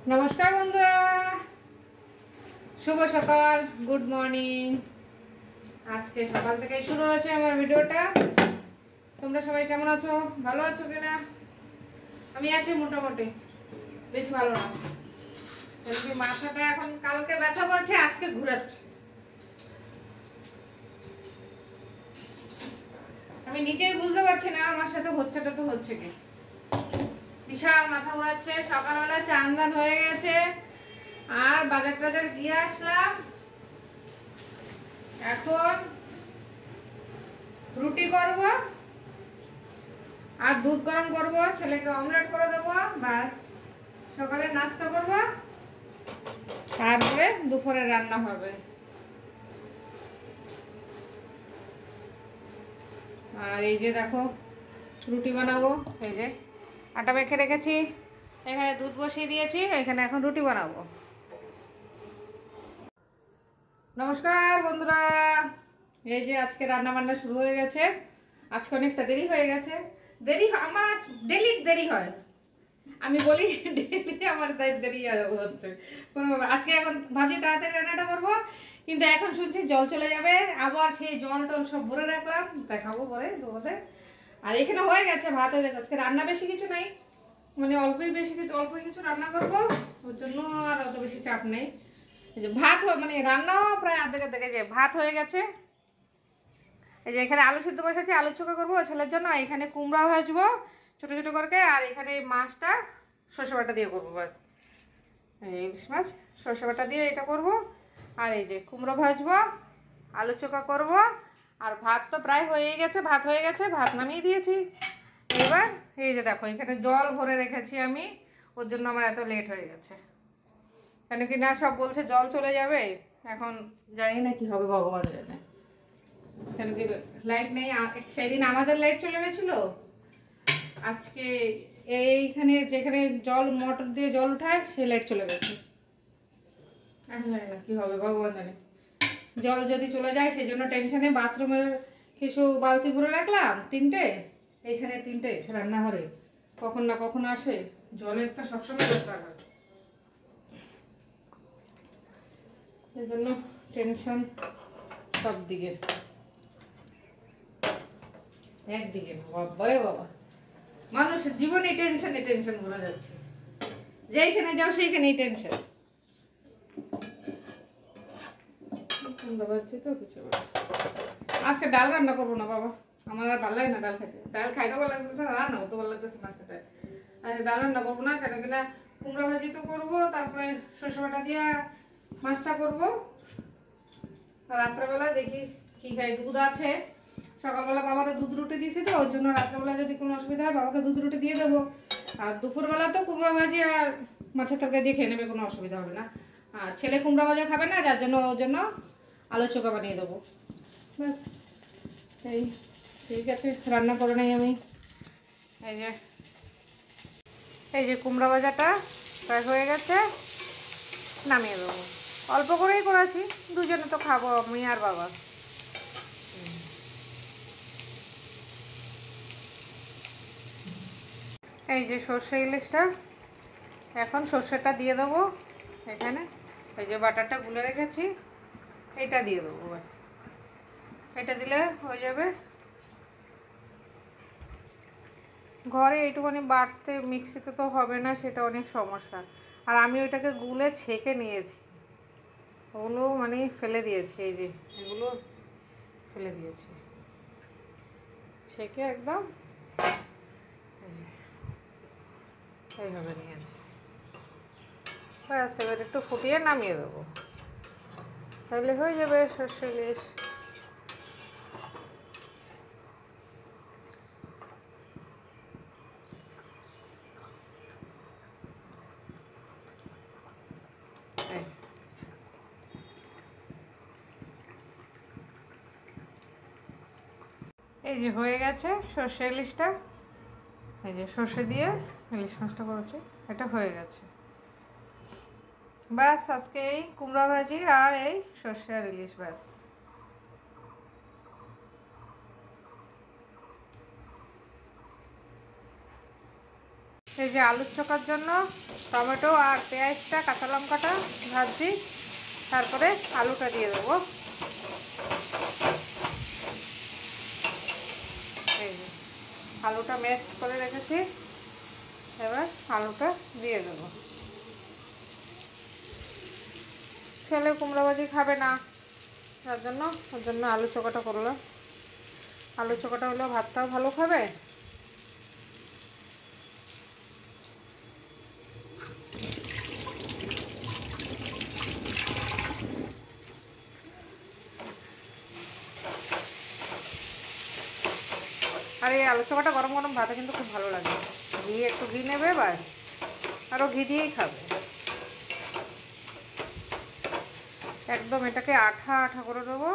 নমস্কার বন্ধুরা, শুভ সকাল, গুড মর্নিং। আজকে সকাল থেকে শুরু হয়েছে আমার ভিডিওটা। তোমরা সবাই কেমন আছো? ভালো আছো কিনা? আমি আছি মোটামুটি, বেশি ভালো না। মাথাটা এখন কালকে ব্যথা করছে, আজকে ঘুরাচ্ছে। আমি নিজেই বুঝতে পারছি না আমার সাথে হচ্ছেটা তো হচ্ছে কি। বিশাল মাথা ঘোরাচ্ছে। সকালবেলা চান দান হয়ে গেছে, আর বাজার টাজার গিয়ে আসলাম। এখন রুটি করব আর দুধ গরম করব, ছেলেকে অমলেট করে দেবো, বাস সকালে নাস্তা করব, তারপরে দুপুরে রান্না হবে। আর এই যে দেখো রুটি বানাবো, এই যে আটা মেখে রেখেছি, এখানে দুধ বসিয়ে দিয়েছি, এখানে এখন রুটি বানাবো। নমস্কার বন্ধুরা, এই যে আজকে রান্না বান্না শুরু হয়ে গেছে। আজকে অনেকটা দেরি হয়ে গেছে। আমার আজ ডেলি দেরি হয়, আমি বলি ডেলি আমার তাই দেরি হচ্ছে। আজকে এখন ভাবছি তাড়াতাড়ি রান্নাটা করবো, কিন্তু এখন শুনছি জল চলে যাবে, আবার সেই জল টল সব ভরে রাখলাম, দেখাবো পরে তোমাদের। আর এখানে হয়ে গেছে, ভাত হয়ে গেছে। আজকে রান্না বেশি কিছু নাই, মানে অল্পই কিছু রান্না করবো, ওর জন্য আর অত বেশি চাপ নেই। এই যে ভাত মানে রান্নাও প্রায় আধেকের দিকে, যে ভাত হয়ে গেছে। এই যে এখানে আলু সিদ্ধ বসেছি, আলু চোখা করবো ছেলের জন্য। এখানে কুমড়া ভাজবো ছোটো ছোটো করে, আর এখানে এই মাছটা সর্ষে বাটা দিয়ে করবো, বাস। এই ইলিশ মাছ সর্ষে বাটা দিয়ে এটা করব। আর এই যে কুমড়ো ভাজবো, আলু চোখা করব, আর ভাত তো প্রায় হয়েই গেছে। ভাত হয়ে গেছে, ভাত নামিয়ে দিয়েছি। এবার এই যে দেখো এখানে জল ভরে রেখেছি আমি, ওর জন্য আমার এত লেট হয়ে গেছে। কেন কি না সব বলছে জল চলে যাবে, এখন জানি না কি হবে, ভগবান জানে। কেন কি লাইট নেই, সেদিন আমাদের লাইট চলে গেছিলো, আজকে এইখানে যেখানে জল মোটর দিয়ে জল উঠায় সে লাইট চলে গেছে। এখন জানি না কি হবে, ভগবান জানে। জল যদি চলে যায় সেই জন্য টেনশনে বাথরুমের কিছু বালতি ভরে রাখলাম, 3টে, এইখানে 3টে, রান্নাঘরে কখন না কখন আসে, জলের তো সবসময় দরকার হয়, সেই জন্য টেনশন সব দিকে, একদিকে না, বাবারে বাবা, মানুষের জীবনে টেনশন ভরে যাচ্ছে। যেইখানে যাও সেইখানেই টেনশন। আজকে ডাল রান্না করবো না বাবা, আমার আর ভালো লাগে না ডাল খেতে। ডাল খাইতে ভালো লাগতেছে না, রান্না তো ভালো লাগতেছে না আজকে। আজকে ডাল রান্না করবো না, কেন কিনা কুমড়া ভাজি তো করবো, তারপরে সর্ষে বাটা দিয়ে মাছটা করবো। রাত্রেবেলা দেখি কি খাই, দুধ আছে। সকালবেলা বাবাকে দুধ রুটি দিয়েছি, তো ওর জন্য রাত্রেবেলা যদি কোনো অসুবিধা হয় বাবাকে দুধ রুটি দিয়ে দেবো। আর দুপুরবেলা তো কুমড়া ভাজি আর মাছের তরকারি দিয়ে খেয়ে নেবে, কোনো অসুবিধা হবে না। আর ছেলে কুমড়া ভাজা খাবে না, যার জন্য ওর জন্য আলু চোখা বানিয়ে দেবো, ব্যাস। এই ঠিক আছে, রান্না করে নেই আমি। এই যে কুমড়া ভাজাটা প্রায় হয়ে গেছে, নামিয়ে দেবো। অল্প করেই করেছি, দুজনে তো খাবো, আমি আর বাবা। এই যে সর্ষে ইলিশটা, এখন সর্ষেটা দিয়ে দেবো এখানে। এই যে বাটারটা গুলে রেখেছি, এটা দিয়ে দেবো, ব্যাস। এটা দিলে হয়ে যাবে। ঘরে এইটুখানি বাটতে মিক্সিতে তো হবে না, সেটা অনেক সমস্যা। আর আমি ওইটাকে গুলে ছেঁকে নিয়েছি, ওগুলো মানে ফেলে দিয়েছি, এই যে এগুলো ফেলে দিয়েছি ছেঁকে একদম, এই যে এইভাবে নিয়েছি, ব্যাস। এবার একটু ফুটিয়ে নামিয়ে দেবো, তাহলে হয়ে যাবে সর্ষে ইলিশ। এই যে হয়ে গেছে সর্ষে ইলিশটা, এই যে সর্ষে দিয়ে ইলিশ মাছটা করেছি, এটা হয়ে গেছে, ব্যাস। আজকে এই কুমড়া ভাজি আর এই সর্ষে আর ইলিশ, ব্যাস। এই যে আলুর চোখার জন্য টমেটো আর পেঁয়াজটা কাঁচা লঙ্কাটা ভাজছি, তারপরে আলুটা দিয়ে দেবো। এই যে আলুটা ম্যাশ করে রেখেছি, এবার আলুটা দিয়ে দেবো। ছেলে কুমড়ো ভাজি খাবে না, তার জন্য ওর জন্য আলু চোখাটা করলাম। আলু চোখাটা হলেও ভাতটাও ভালো খাবে। আর এই আলু চোখাটা গরম গরম ভাতে কিন্তু খুব ভালো লাগে। একটু ঘি নেবে ব্যাস, আরও ঘি দিয়েই খাবে। একদম এটাকে আঠা আঠা করে দেবো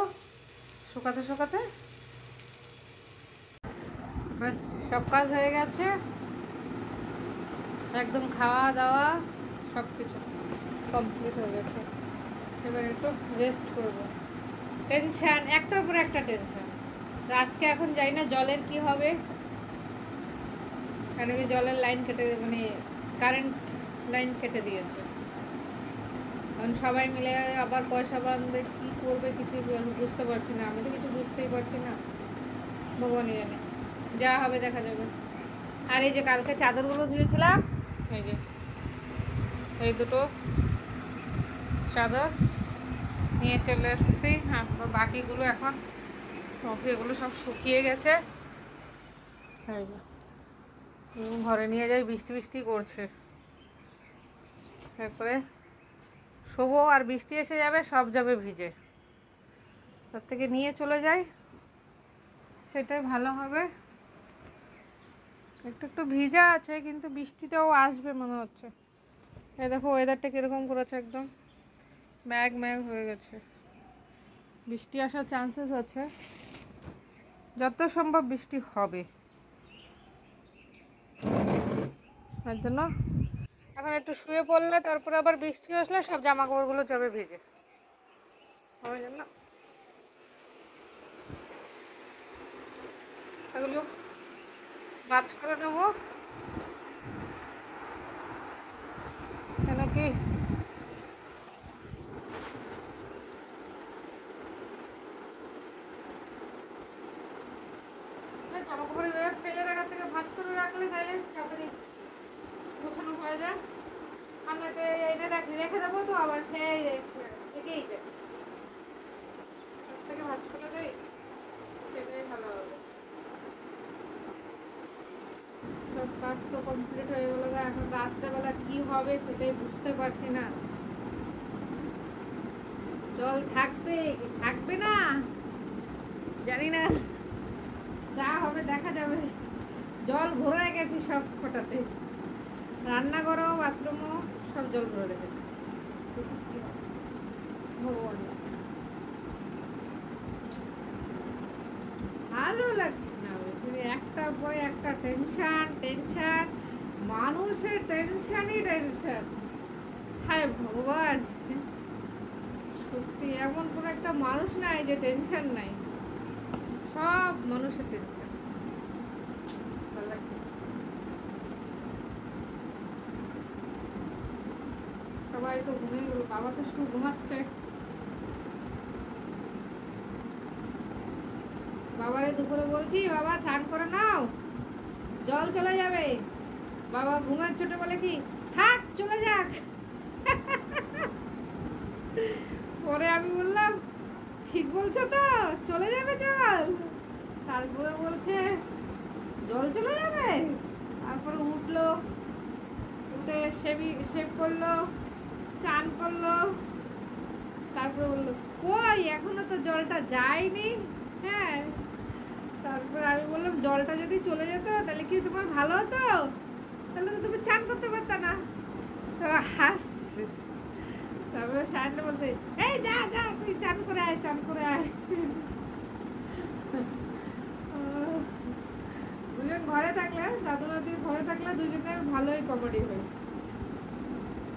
শুকাতে শুকাতে। ব্যাস সব কাজ হয়ে গেছে, একদম খাওয়া দাওয়া সব কিছু কমপ্লিট হয়ে গেছে। এবার একটু রেস্ট করবো। টেনশান একটার পর একটা টেনশান। আজকে এখন যাই না জলের কি হবে, কেন কি জলের লাইন কেটে, মানে কারেন্ট লাইন কেটে দিয়েছে। কারণ সবাই মিলে আবার পয়সা বাঁধবে, কী করবে কিছুই বুঝতে পারছি না। আমি তো কিছু বুঝতেই পারছি না, ভগবানই জানে, যা হবে দেখা যাবে। আর এই যে কালকে চাদরগুলো দিয়েছিলাম, এই যে এই দুটো চাদর নিয়ে চলে এসেছি। হ্যাঁ, বাকিগুলো এখন এগুলো সব শুকিয়ে গেছে। ঘরে নিয়ে যাই, বৃষ্টি বৃষ্টি করছে। এরপরে শোবো আর বৃষ্টি এসে যাবে, সব যাবে ভিজে। তার থেকে নিয়ে চলে যাই, সেটাই ভালো হবে। একটু একটু ভিজা আছে, কিন্তু বৃষ্টিটাও আসবে মনে হচ্ছে। এই দেখো ওয়েদারটা কীরকম করেছে, একদম ম্যাগ ম্যাগ হয়ে গেছে। বৃষ্টি আসার চান্সেস আছে, যত সম্ভব বৃষ্টি হবে। তার জন্য এখন একটু শুয়ে পড়লে, তারপরে আবার বৃষ্টি আসলে সব জামা কাপড়গুলো যাবে ভিজে। ওই জন্য এগুলো ভাঁজ করে নেবো। কেন কি জামা কাপড় ফেলে রাখার থেকে ভাঁজ করে রাখলে তাহলে তাড়াতাড়ি গোছানো হয়ে যায়। আর নয়তো এনে রেখে দেবো, তো আবার সেই থেকেই যায়। তার থেকে ভাঁজ করে দেয়, সেটাই ভালো হবে। সব কাজ তো কমপ্লিট হয়ে গেল। এখন রাত্রেবেলা কি হবে সেটাই বুঝতে পারছি না। জল থাকবে কি থাকবে না জানি না, যা হবে দেখা যাবে। জল ভরে রেখেছি সব ফোটাতে, রান্নাঘরও বাথরুমও সব জল ভরে রেখেছি। ভগবান, ভালো লাগছে না। একটার পরে একটা টেনশন টেনশন, মানুষের টেনশনই টেনশন। হায় ভগবান, সত্যি এমন কোনো একটা মানুষ নাই যে টেনশন নাই। সব মানুষের টেনশন। ভালো লাগছে। সবাই তো ঘুমিয়ে গেল, বাবা তো শুধু ঘুমাচ্ছে। বাবারে দুপুরে বলছি, বাবা চান করে নাও, জল চলে যাবে। বাবা ঘুমের ছোট বলে কি, থাক চলে যাক। পরে আমি বললাম, ঠিক বলছো তো, চলে যাবে জল? তারপরে বলছে জল চলে যাবে। তারপরে উঠলো, উঠে শেভ করলো, চান করলো, তারপরে বললো কই এখনো তো জলটা যায়নি। হ্যাঁ, তারপরে আমি বললাম জলটা যদি চলে যেত তাহলে কি তোমার ভালো হতো, তাহলে তো তুমি চান করতে পারত না। তো হাসছে। তারপরে সায়নটা বলছে, এই যা যা তুই চান করে আয়, চান করে আয়। দুজন ঘরে থাকলে, দাদু দাদির ঘরে থাকলে দুজনের ভালোই কমেডি হয়।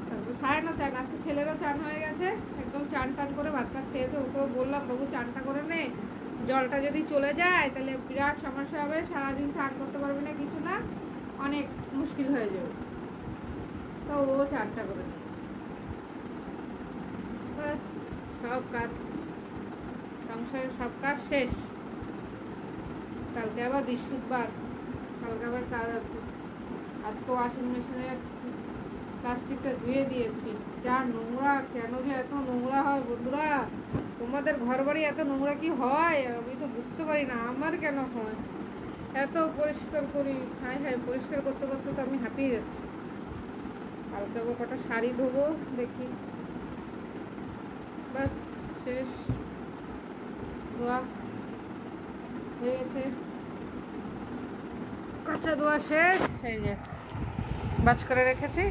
তারপর সায়নও চান, আজকে ছেলেরও চান হয়ে গেছে, একদম চান টান করে ভাত ভাত খেয়েছে। ওকেও বললাম বাবু চানটা করে নে, জলটা যদি চলে যায় তাহলে বিরাট সমস্যা হবে, সারাদিন চান করতে পারবে না, কিছু না। অনেক মুশকিল হয়ে যাবে। তো ও 4টা করে দিয়েছে। ব্যাস সব কাজ, সংসারের সব কাজ শেষ। কালকে আবার বৃহস্পতিবার, কালকে আবার কাজ আছে। আজকে ওয়াশিং মেশিনের প্লাস্টিকটা ধুয়ে দিয়েছি। যা নোংরা, কেন যে এত নোংরা হয় বন্ধুরা, তোমাদের ঘর বাড়ি এত নোংরা কি হয়? আমি তো বুঝতে পারি না আমার কেন হয়। এত পরিষ্কার করি, হায় হায়, পরিষ্কার করতে করতে তো আমি হাঁপিয়ে যাচ্ছি। কালকে আবার কটা শাড়ি ধোবো, দেখি। বাস শেষ, ধোয়া হয়ে গেছে, কাঁচা ধোয়া শেষ। এই যে বাজ করে রেখেছি।